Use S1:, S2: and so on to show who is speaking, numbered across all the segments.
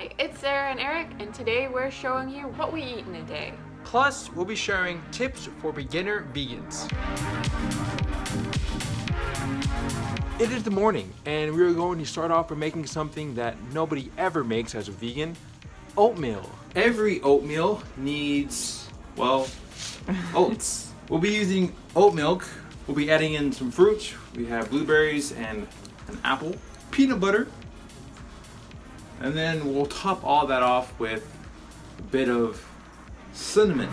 S1: Hi, it's Sarah and Eric, and today we're showing you what we eat in a day.
S2: Plus, we'll be sharing tips for beginner vegans. It is the morning, and we are going to start off by making something that nobody ever makes as a vegan: oatmeal. Every oatmeal needs, well, oats. We'll be using oat milk. We'll be adding in some fruit. We have blueberries and an apple, peanut butter, and then we'll top all that off with a bit of cinnamon.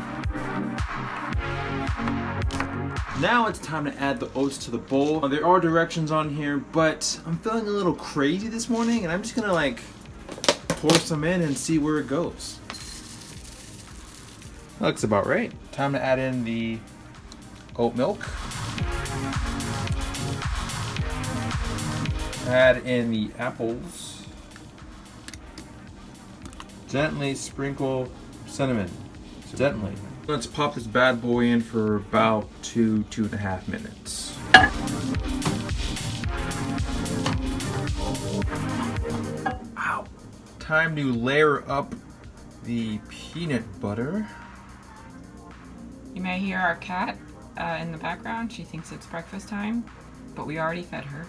S2: Now it's time to add the oats to the bowl. There are directions on here, but I'm feeling a little crazy this morning, and I'm just gonna pour some in and see where it goes. That looks about right. Time to add in the oat milk. Add in the apples. Gently sprinkle cinnamon. Gently. Let's pop this bad boy in for about 2.5 minutes. Ow. Time to layer up the peanut butter.
S3: You may hear our cat in the background. She thinks it's breakfast time, but we already fed her.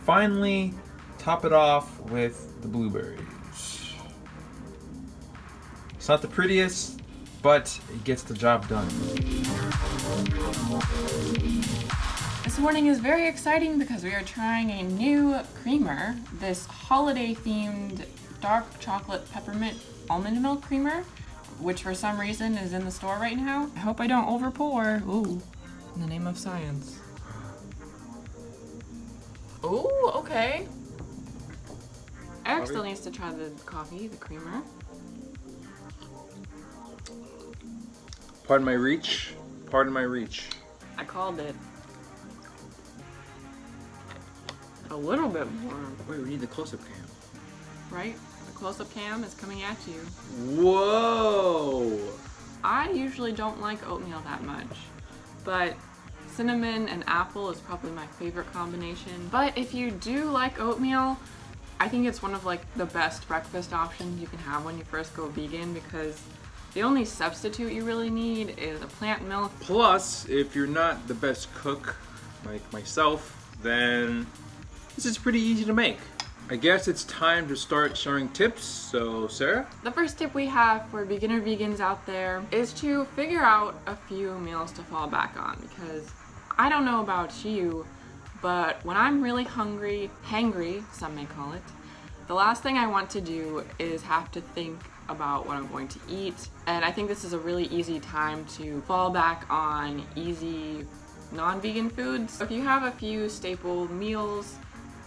S2: Finally, top it off with the blueberries. It's not the prettiest, but it gets the job done.
S3: This morning is very exciting because we are trying a new creamer, this holiday-themed dark chocolate peppermint almond milk creamer, which for some reason is in the store right now. I hope I don't overpour. Ooh, in the name of science.
S1: Ooh, okay. Eric still needs to try the coffee, the creamer.
S2: Pardon my reach. Pardon my reach.
S1: I called it. A little bit more,
S2: Wait, we need the close-up cam.
S1: right? The close-up cam is coming at you.
S2: Whoa!
S1: I usually don't like oatmeal that much, but cinnamon and apple is probably my favorite combination. But if you do like oatmeal, I think it's one of the best breakfast options you can have when you first go vegan, because the only substitute you really need is a plant milk.
S2: Plus, if you're not the best cook like myself, then this is pretty easy to make. I guess it's time to start sharing tips. So, Sarah?
S1: The first tip we have for beginner vegans out there is to figure out a few meals to fall back on, because I don't know about you, but when I'm really hungry, hangry, some may call it, the last thing I want to do is have to think about what I'm going to eat. And I think this is a really easy time to fall back on easy non-vegan foods. If you have a few staple meals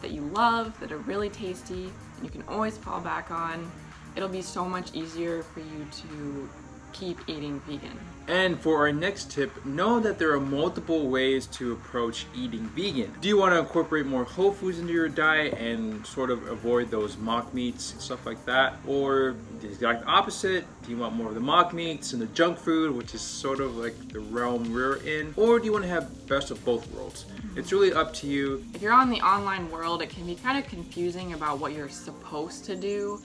S1: that you love, that are really tasty, and you can always fall back on, it'll be so much easier for you to keep eating vegan.
S2: And for our next tip, know that there are multiple ways to approach eating vegan. Do you want to incorporate more whole foods into your diet and sort of avoid those mock meats and stuff like that? Or the exact opposite? Do you want more of the mock meats and the junk food, which is sort of like the realm we're in? Or do you want to have best of both worlds? It's really up to you.
S1: If you're on the online world, it can be kind of confusing about what you're supposed to do.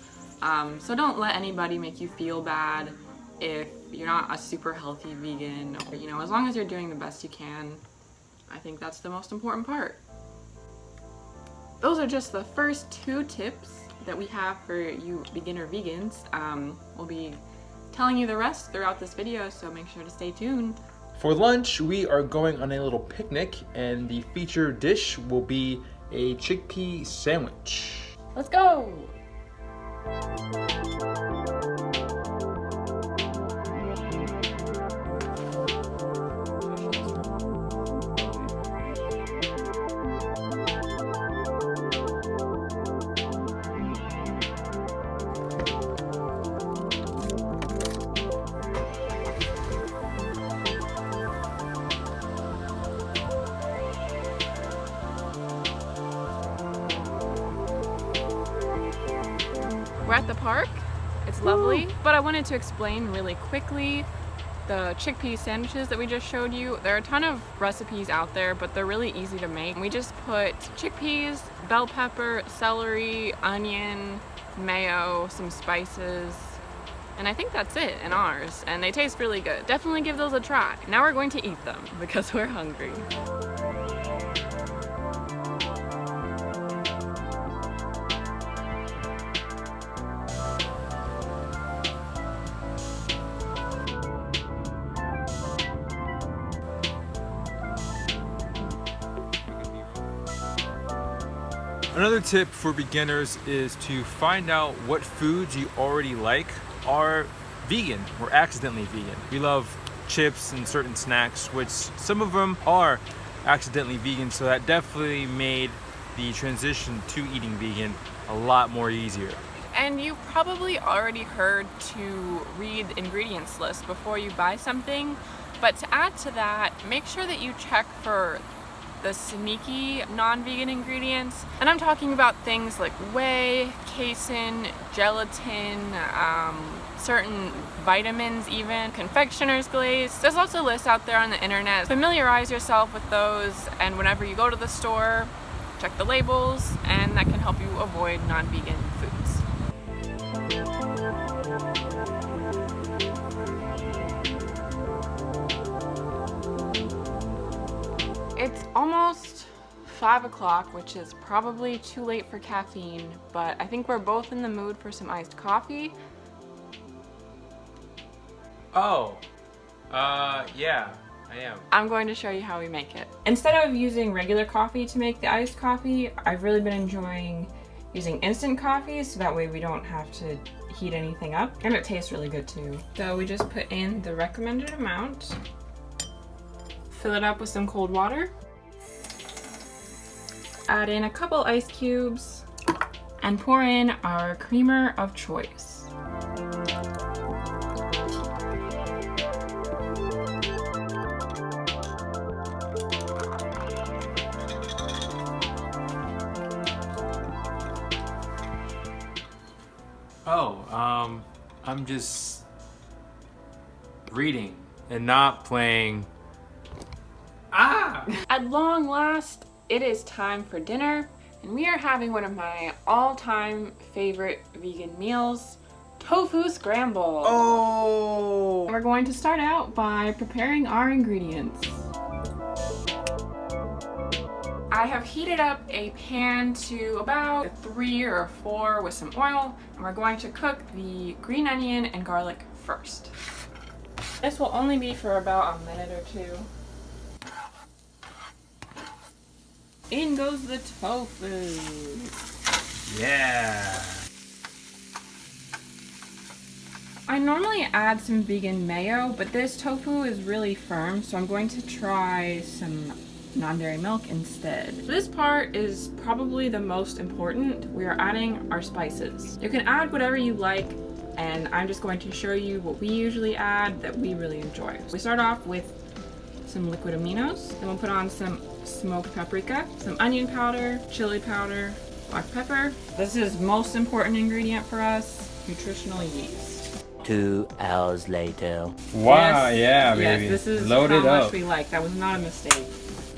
S1: So don't let anybody make you feel bad if you're not a super healthy vegan. As long as you're doing the best you can, I think that's the most important part. Those are just the first 2 tips that we have for you beginner vegans. We'll be telling you the rest throughout this video, so make sure to stay tuned.
S2: For lunch, we are going on a little picnic, and the featured dish will be a chickpea sandwich.
S1: Let's go! We're at the park. It's lovely, but I wanted to explain really quickly the chickpea sandwiches that we just showed you. There are a ton of recipes out there, but they're really easy to make. We just put chickpeas, bell pepper, celery, onion, mayo, some spices, and I think that's it in ours, and they taste really good. Definitely give those a try. Now we're going to eat them because we're hungry.
S2: Another tip for beginners is to find out what foods you already like are vegan or accidentally vegan. We love chips and certain snacks, which some of them are accidentally vegan, so that definitely made the transition to eating vegan a lot more easier.
S1: And you've probably already heard to read ingredients lists before you buy something, but to add to that, make sure that you check for the sneaky non-vegan ingredients. And I'm talking about things like whey, casein, gelatin, certain vitamins even, confectioner's glaze. There's also lists out there on the internet. Familiarize yourself with those, and whenever you go to the store, check the labels, and that can help you avoid non-vegan foods. It's almost 5 o'clock, which is probably too late for caffeine, but I think we're both in the mood for some iced coffee.
S2: Oh, yeah, I am.
S1: I'm going to show you how we make it. Instead of using regular coffee to make the iced coffee, I've really been enjoying using instant coffee, so that way we don't have to heat anything up, and it tastes really good too. So we just put in the recommended amount, fill it up with some cold water, add in a couple ice cubes, and pour in our creamer of choice.
S2: Oh, I'm just reading and not playing.
S1: At long last, it is time for dinner, and we are having one of my all-time favorite vegan meals, tofu scramble.
S2: Oh!
S1: We're going to start out by preparing our ingredients. I have heated up a pan to about 3 or 4 with some oil, and we're going to cook the green onion and garlic first. This will only be for about a minute or two. In goes the tofu.
S2: Yeah.
S1: I normally add some vegan mayo, but this tofu is really firm, so I'm going to try some non-dairy milk instead. This part is probably the most important. We are adding our spices. You can add whatever you like, and I'm just going to show you what we usually add that we really enjoy. We start off with some liquid aminos, then we'll put on some smoked paprika, some onion powder, chili powder, black pepper. This is most important ingredient for us, nutritional yeast.
S4: 2 hours later.
S2: Wow,
S1: Yes,
S2: yeah, baby.
S1: Yes, this is
S2: Loaded
S1: how much
S2: up.
S1: we like. That was not a mistake.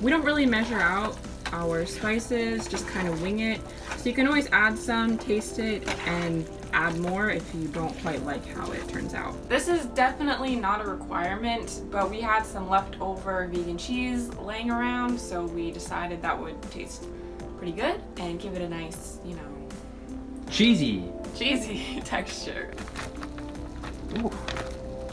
S1: We don't really measure out our spices, just kind of wing it. So you can always add some, taste it, and add more if you don't quite like how it turns out. This is definitely not a requirement, but we had some leftover vegan cheese laying around, so we decided that would taste pretty good and give it a nice, you know,
S2: Cheesy.
S1: cheesy texture.
S2: Ooh.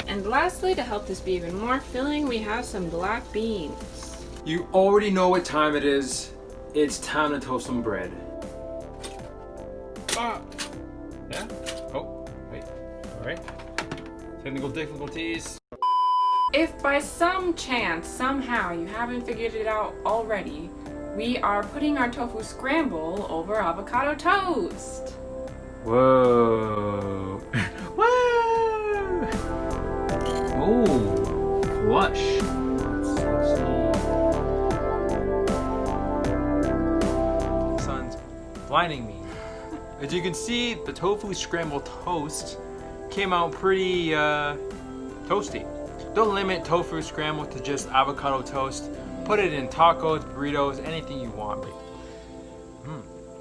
S1: And lastly, to help this be even more filling, we have some black beans.
S2: You already know what time it is. It's time to toast some bread. Yeah? Oh, wait. Alright. Technical difficulties.
S1: If by some chance, somehow, you haven't figured it out already, we are putting our tofu scramble over avocado toast.
S2: Whoa. Whoa! Oh, flush. Let's see. Sun's blinding me. As you can see, the tofu scrambled toast came out pretty toasty. Don't limit tofu scramble to just avocado toast. Put it in tacos, burritos, anything you want, baby.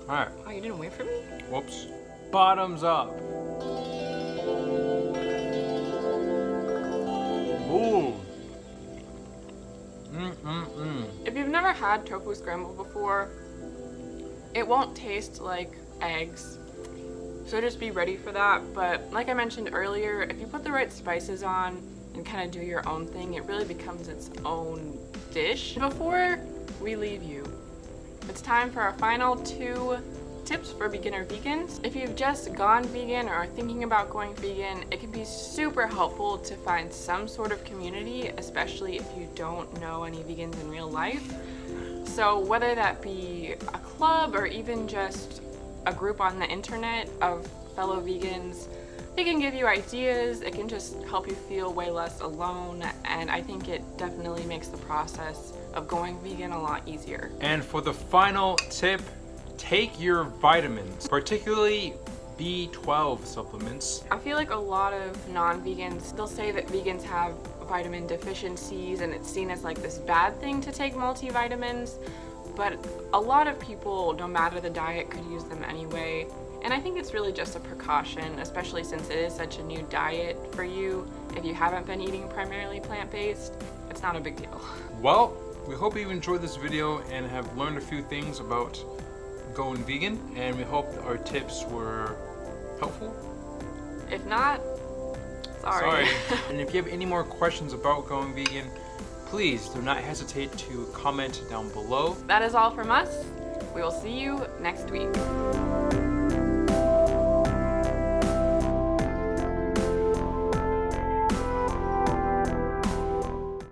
S2: Alright.
S3: Oh, you didn't wait for me?
S2: Whoops. Bottoms up. Ooh.
S1: If you've never had tofu scramble before, it won't taste like eggs. So just be ready for that. But like I mentioned earlier, if you put the right spices on and kind of do your own thing, it really becomes its own dish. Before we leave you, it's time for our final 2 tips for beginner vegans. If you've just gone vegan or are thinking about going vegan, it can be super helpful to find some sort of community, especially if you don't know any vegans in real life. So whether that be a club or even just a group on the internet of fellow vegans, it can give you ideas, it can just help you feel way less alone, and I think it definitely makes the process of going vegan a lot easier.
S2: And for the final tip, take your vitamins, particularly B12 supplements.
S1: I feel like a lot of non-vegans, they'll say that vegans have vitamin deficiencies and it's seen as like this bad thing to take multivitamins, but a lot of people, no matter the diet, could use them anyway. And I think it's really just a precaution, especially since it is such a new diet for you. If you haven't been eating primarily plant-based, it's not a big deal.
S2: Well, we hope you enjoyed this video and have learned a few things about going vegan, and we hope our tips were helpful.
S1: If not, sorry.
S2: And if you have any more questions about going vegan, please do not hesitate to comment down below.
S1: That is all from us. We will see you next week.